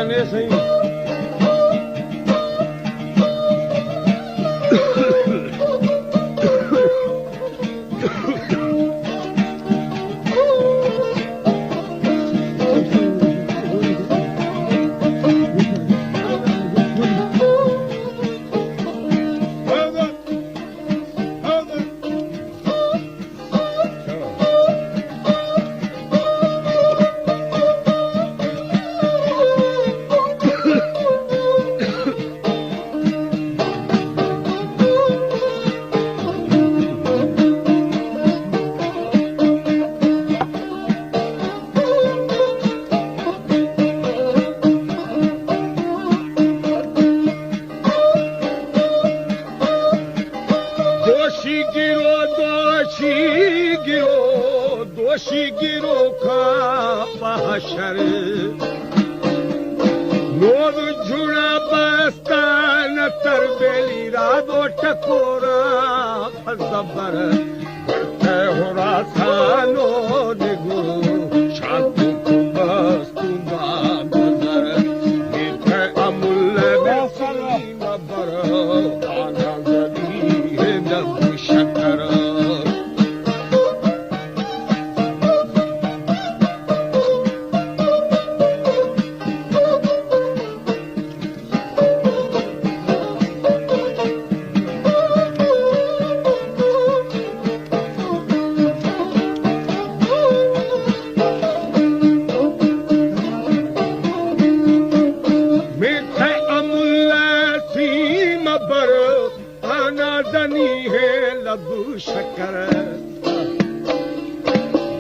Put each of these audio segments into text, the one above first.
जाने सही दोषी गिरो का पहशर लोग जुड़ा बस्तान तरबेली रादो टकोरा फजबर करते हो रासानो निगो शांति कुंभस तुम्बा बजर मीठे अमुल बेसली मबर आना जदी है नबू शकर शकर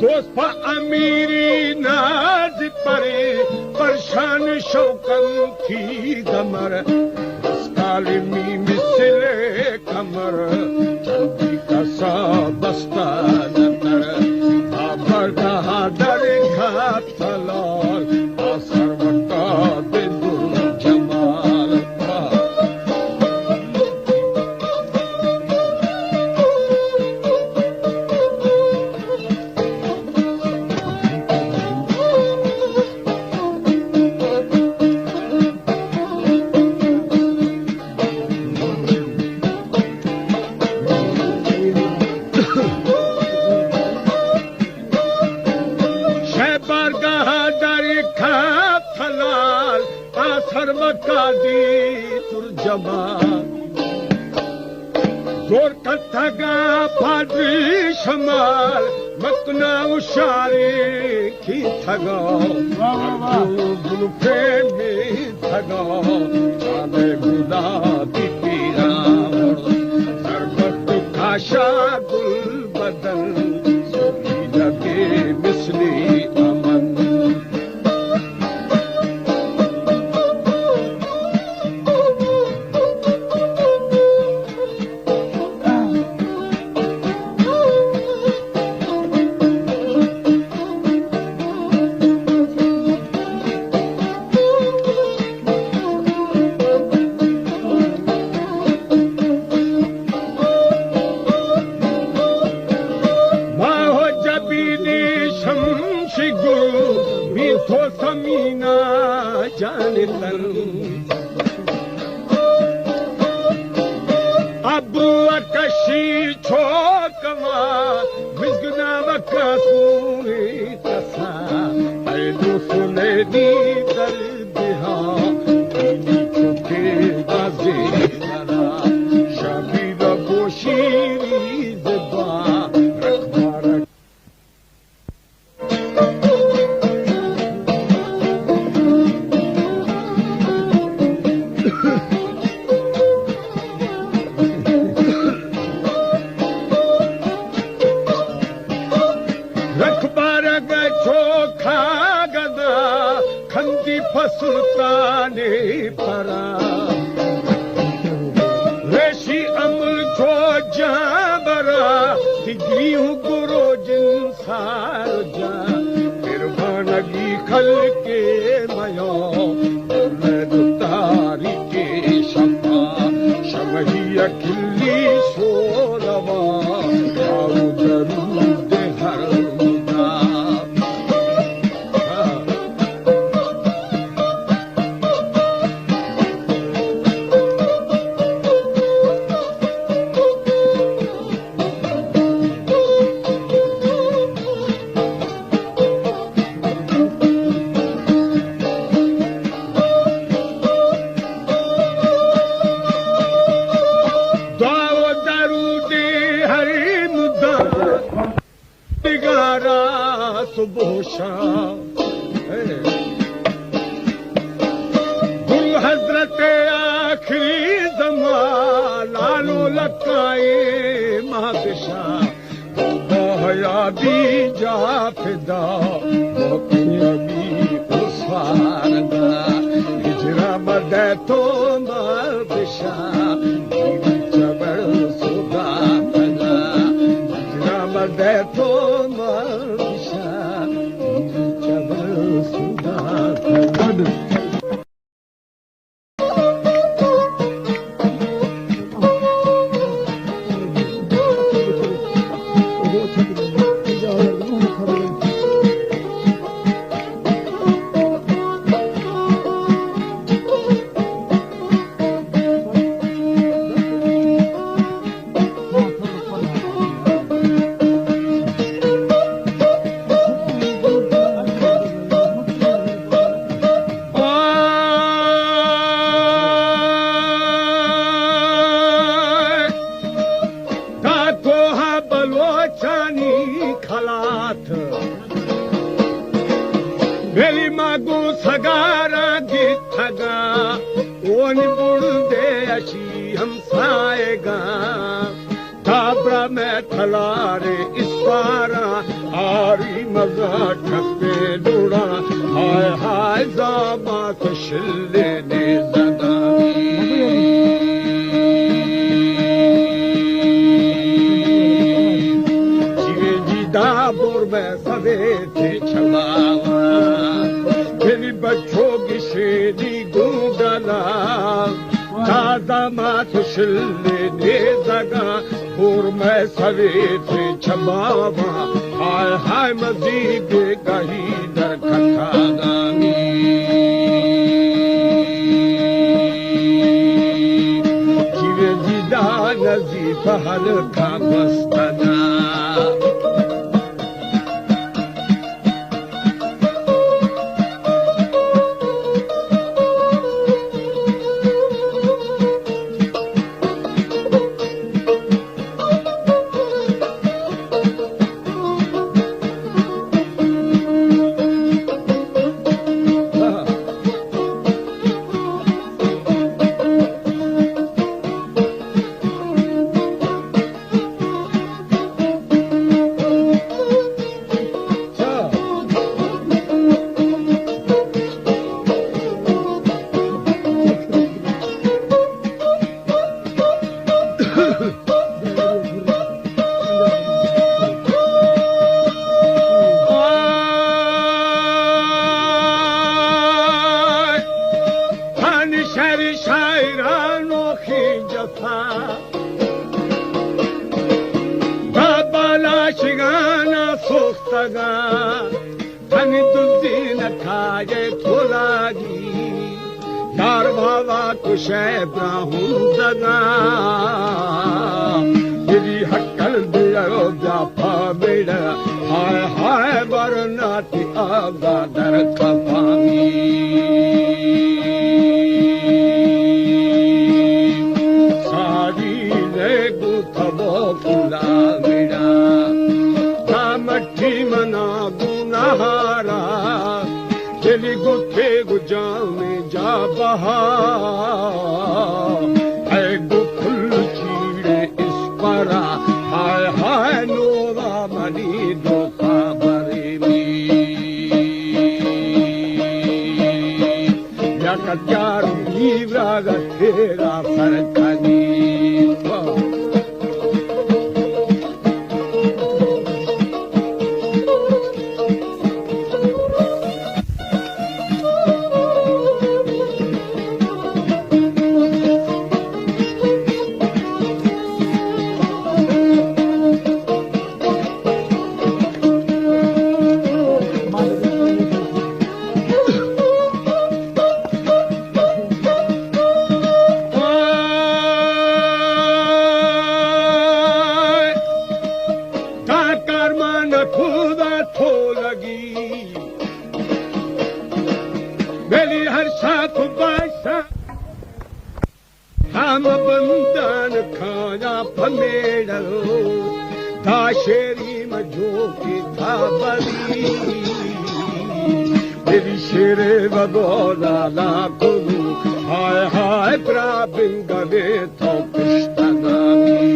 दोस्त पा अमीरी नाज परे परेशान शौकन थी गमर कालिमी मिसले कमर चंदी कसा बस्ता नतर आबर कहा दर घात फलाल आसर वटा बिंदुर जमाल सर्वकादी तुर्जमा जोर कथगा फादरी शमाल मकना उशारी की थगा गुलफे में थगा जाने गुदा की पीरा सर्वत खाशा गुल बदल सुखी लगे मिसली अमन समीना जाने तन अबू अकशी छोकवा विजगना वकासूरी तसा ऐदो सुने दी दल बिहा दी चुके बाजे नरा शबीर गोशीरी ज़बा रखबार सुल्ताने परा रेशी अमल छो जाबरा डिग्री गुरो जिन सार जा निर्वाणगी खल के मयो तारी के शफा शमही अखिली सोलवा आओ जरूर हर शाह गुरु हजरत आखिरी ज़मान लालो लकाए बादशाह हयादी जा फिदा मोती उसारदा हिजरा मदे तो बादशाह जबर सुदा फदा हिजरा मदे तो बादशाह जबर सुदा फदा Veli magu sagara githaga Oni bude ashi hamsayega Tabra mein thalare ispara Ari maza thappe duda Hai hai zaba kushille ne zada Jive jida bor mein save the chalawa बच्चों की शेरी गुंडला ताजा माथ शिल्ले ने जगा और मैं सवेरे छबावा हाय हाय मजीद कहीं दर कथा गानी जीवे जिदा नजीफ हल का मस्तना धन तुझी न खाए थोलागी दार भावा कुशे ब्राहुं दगा तेरी हक्कल दियो व्यापा बेड़ा हाय हाय वरनाती आगा दर खपामी सारी ने गुथबो फुला बेड़ा मठी मना गुनाहारा चली गुथे गुजा में जा बहा है गुफुल चीड़े इस परा हाय हाय नोरा मनी दो खबरे में या कत्यार नीवरा गथेरा सरखनी हम बंदन खाना फमेड़ो दाशेरी जो की था बरी मेरी शेरे वगोला लाखों हाय हाय प्राबिंगरे तो पिष्टनामी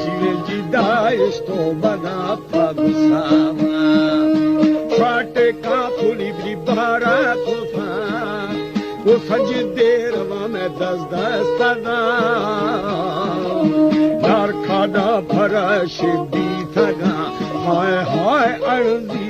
चिरे जिदाइस तो बना पगसावा छाटे का फुली भी बारा तूफान वो सज देर में दस तना यार खाना फरश दी थगा हाय हाय अर्जी